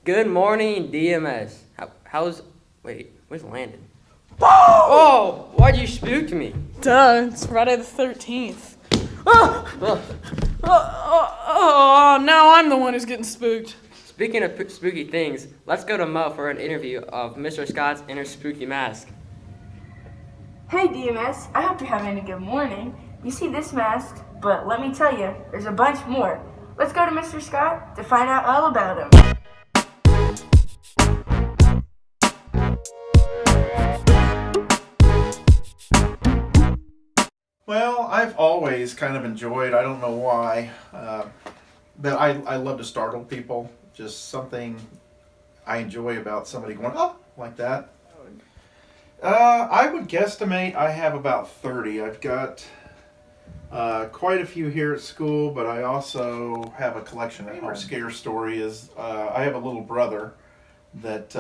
Good morning, DMS. Where's Landon? Oh, why'd you spook me? Duh, it's Friday the 13th. Ugh. Now I'm the one who's getting spooked. Speaking of spooky things, let's go to Mo for an interview of Mr. Scott's inner spooky mask. Hey DMS, I hope you're having a good morning. You see this mask, but let me tell you, there's a bunch more. Let's go to Mr. Scott to find out all about him. Well, I've always kind of enjoyed, I don't know why, but I love to startle people. Just something I enjoy about somebody going, oh, like that. I would guesstimate I have about 30. I've got quite a few here at school, but I also have a collection at home. Our scare story is I have a little brother that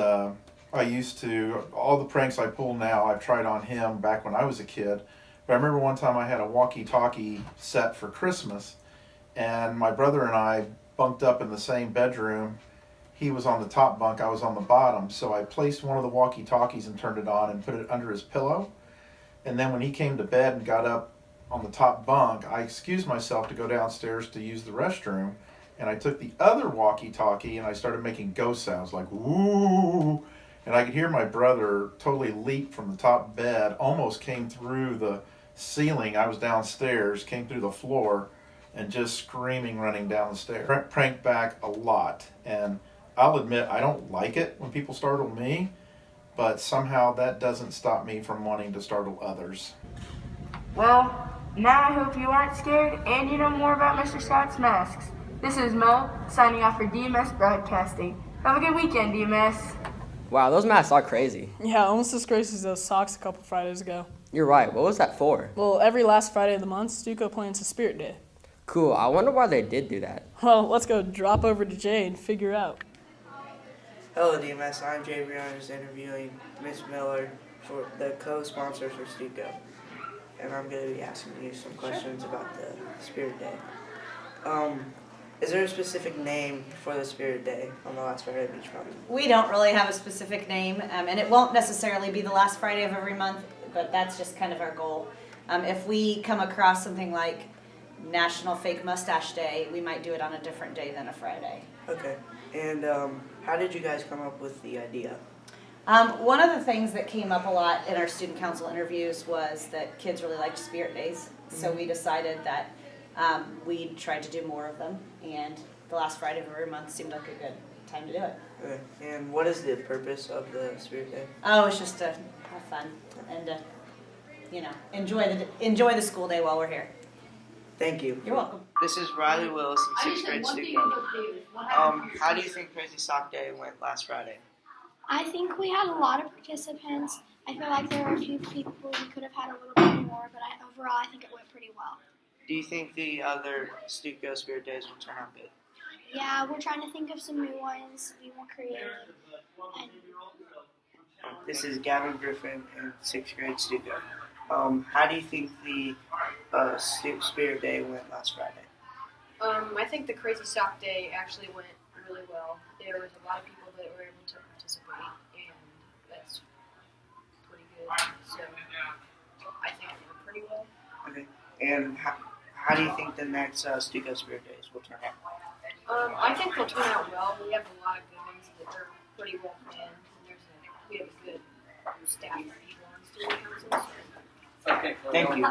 I used to, all the pranks I pull now, I've tried on him back when I was a kid. But I remember one time I had a walkie-talkie set for Christmas, and my brother and I bunked up in the same bedroom. He was on the top bunk, I was on the bottom, so I placed one of the walkie-talkies and turned it on and put it under his pillow. And then when he came to bed and got up on the top bunk, I excused myself to go downstairs to use the restroom, and I took the other walkie-talkie and I started making ghost sounds like ooh, and I could hear my brother totally leap from the top bed, almost came through the ceiling. I was downstairs, came through the floor, and just screaming, running down the stairs. Pranked back a lot, and I'll admit I don't like it when people startle me, but somehow that doesn't stop me from wanting to startle others. Well, now I hope you aren't scared and you know more about Mr. Scott's masks. This is Mo, signing off for DMS Broadcasting. Have a good weekend, DMS. Wow, those masks are crazy. Yeah, almost as crazy as those socks a couple Fridays ago. You're right. What was that for? Well, every last Friday of the month, Stuco plans a Spirit Day. Cool. I wonder why they did do that. Well, let's go drop over to Jay and figure out. Hello DMS, I'm Jay Briones interviewing Miss Miller for the co-sponsor for Stuco. And I'm going to be asking you some questions about the Spirit Day. Is there a specific name for the Spirit Day on the last Friday of each month? We don't really have a specific name, and it won't necessarily be the last Friday of every month, but that's just kind of our goal. If we come across something like National Fake Mustache Day, we might do it on a different day than a Friday. Okay. And how did you guys come up with the idea? One of the things that came up a lot in our student council interviews was that kids really liked Spirit Days, so we decided that we'd try to do more of them, and the last Friday of every month seemed like a good time to do it. Okay. And what is the purpose of the Spirit Day? Oh, it's just to have fun and to, enjoy the school day while we're here. Thank you. You're welcome. This is Riley Willis in 6th grade Stuco. How do you think Crazy Sock Day went last Friday? I think we had a lot of participants. I feel like there were a few people we could have had a little bit more, but overall I think it went pretty well. Do you think the other Stuco Spirit Days will turn out good? Yeah, we're trying to think of some new ones, be more creative. And This is Gavin Griffin in 6th grade Stuco. How do you think the Spirit Day went last Friday? I think the Crazy Sock Day actually went really well. There was a lot of people that were able to participate, and that's pretty good. So I think it went pretty well. Okay. And how do you think the next Stuco Spirit Days will turn out? I think they'll turn out well. We have a lot of good ones that are pretty well planned. We have a good staff of people on student council. Thank you.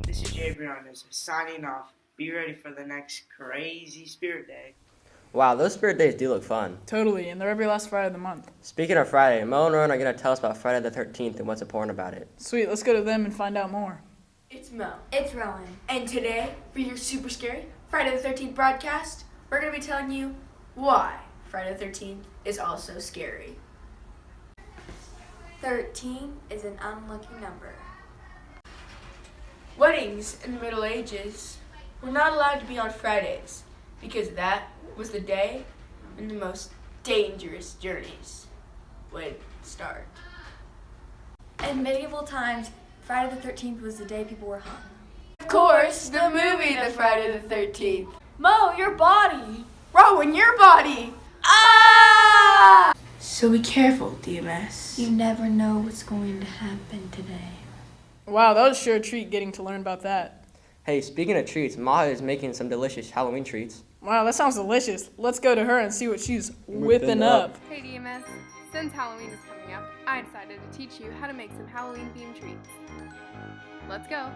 This is Jay Briones signing off. Be ready for the next Crazy Spirit Day. Wow, those Spirit Days do look fun. Totally, and they're every last Friday of the month. Speaking of Friday, Mo and Ron are going to tell us about Friday the 13th and what's important about it. Sweet, let's go to them and find out more. It's Mo. It's Rowan. And today, for your super scary Friday the 13th broadcast, we're going to be telling you why Friday the 13th is also scary. 13 is an unlucky number. Weddings in the Middle Ages were not allowed to be on Fridays because that was the day when the most dangerous journeys would start. In medieval times, Friday the 13th was the day people were hung. Of course, the movie The Friday the 13th. Mo, your body! Rowan, your body! Ah! So be careful, DMS. You never know what's going to happen today. Wow, that was sure a treat getting to learn about that. Hey, speaking of treats, Maha is making some delicious Halloween treats. Wow, that sounds delicious. Let's go to her and see what she's whipping up. Hey DMS, since Halloween is coming up, I decided to teach you how to make some Halloween themed treats. Let's go.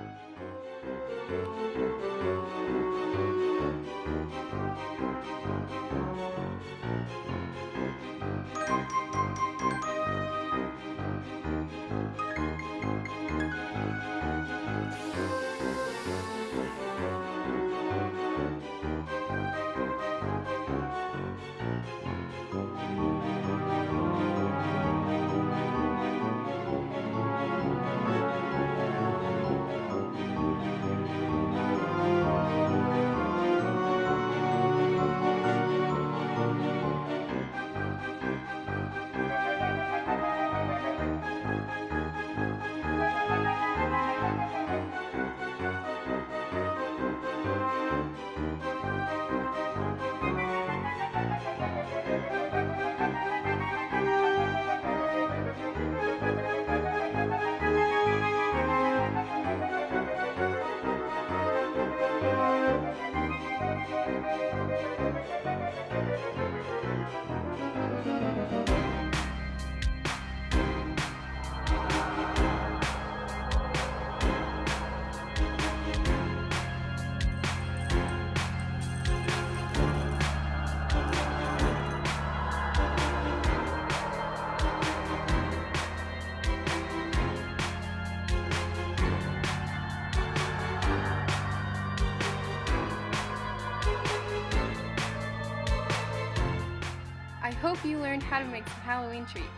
I hope you learned how to make some Halloween treats.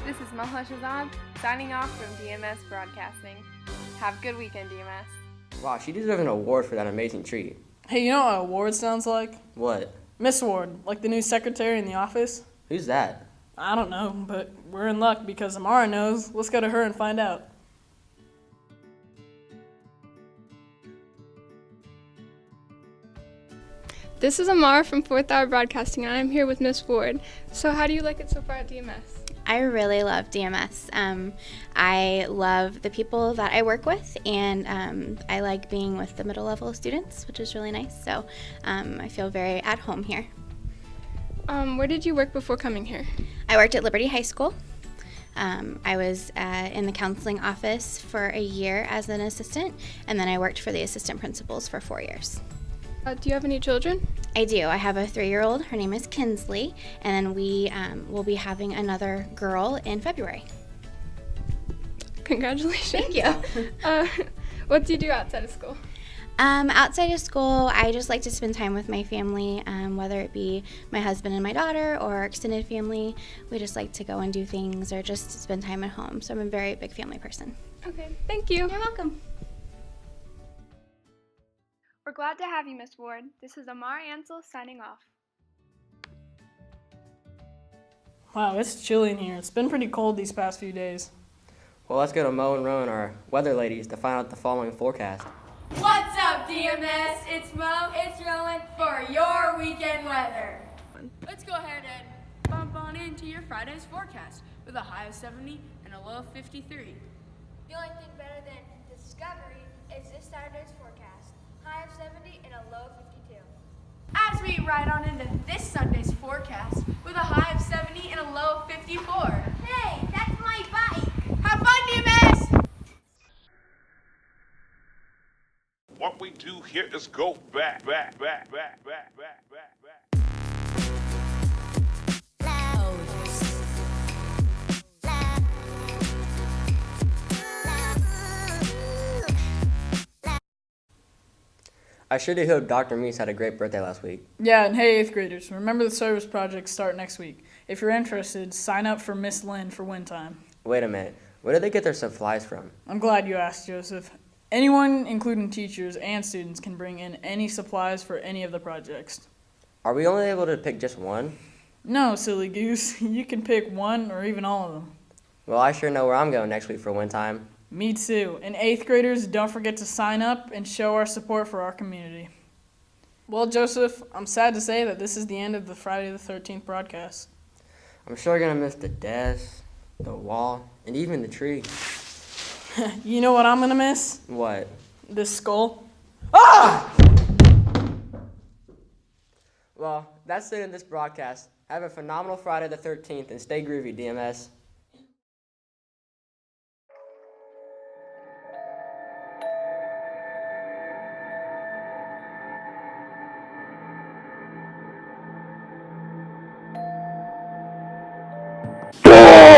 This is Malha Shazad, signing off from DMS Broadcasting. Have a good weekend, DMS. Wow, she deserves an award for that amazing treat. Hey, you know what an award sounds like? What? Miss Ward, like the new secretary in the office. Who's that? I don't know, but we're in luck because Amara knows. Let's go to her and find out. This is Amar from 4th Hour Broadcasting, and I'm here with Miss Ward. So how do you like it so far at DMS? I really love DMS. I love the people that I work with, and I like being with the middle level students, which is really nice. So I feel very at home here. Where did you work before coming here? I worked at Liberty High School. I was in the counseling office for a year as an assistant, and then I worked for the assistant principals for 4 years. Do you have any children? I do. I have a 3-year-old. Her name is Kinsley, and then we will be having another girl in February. Congratulations. Thank you. What do you do outside of school? Outside of school, I just like to spend time with my family, whether it be my husband and my daughter or extended family. We just like to go and do things or just spend time at home. So I'm a very big family person. Okay, thank you. You're welcome. We're glad to have you, Miss Ward. This is Amar Ansel signing off. Wow, it's chilly in here. It's been pretty cold these past few days. Well, let's go to Mo and Rowan, our weather ladies, to find out the following forecast. What's up, DMS? It's Mo, it's Rowan for your weekend weather. Let's go ahead and bump on into your Friday's forecast with a high of 70 and a low of 53. The only thing better than Discovery is this Saturday's forecast. High of 70 and a low of 52. As we ride on into this Sunday's forecast with a high of 70 and a low of 54. Hey, that's my bike! Have fun, DMS! What we do here is go back. I sure do hope Dr. Meese had a great birthday last week. Yeah, and hey, 8th graders, remember the service projects start next week. If you're interested, sign up for Miss Lynn for win time. Wait a minute. Where did they get their supplies from? I'm glad you asked, Joseph. Anyone, including teachers and students, can bring in any supplies for any of the projects. Are we only able to pick just one? No, silly goose. You can pick one or even all of them. Well, I sure know where I'm going next week for one time. Me too. And 8th graders, don't forget to sign up and show our support for our community. Well, Joseph, I'm sad to say that this is the end of the Friday the 13th broadcast. I'm sure gonna miss the desk, the wall, and even the tree. You know what I'm gonna miss? What? This skull. Ah! Well, that's it in this broadcast. Have a phenomenal Friday the 13th and stay groovy, DMS. Oh!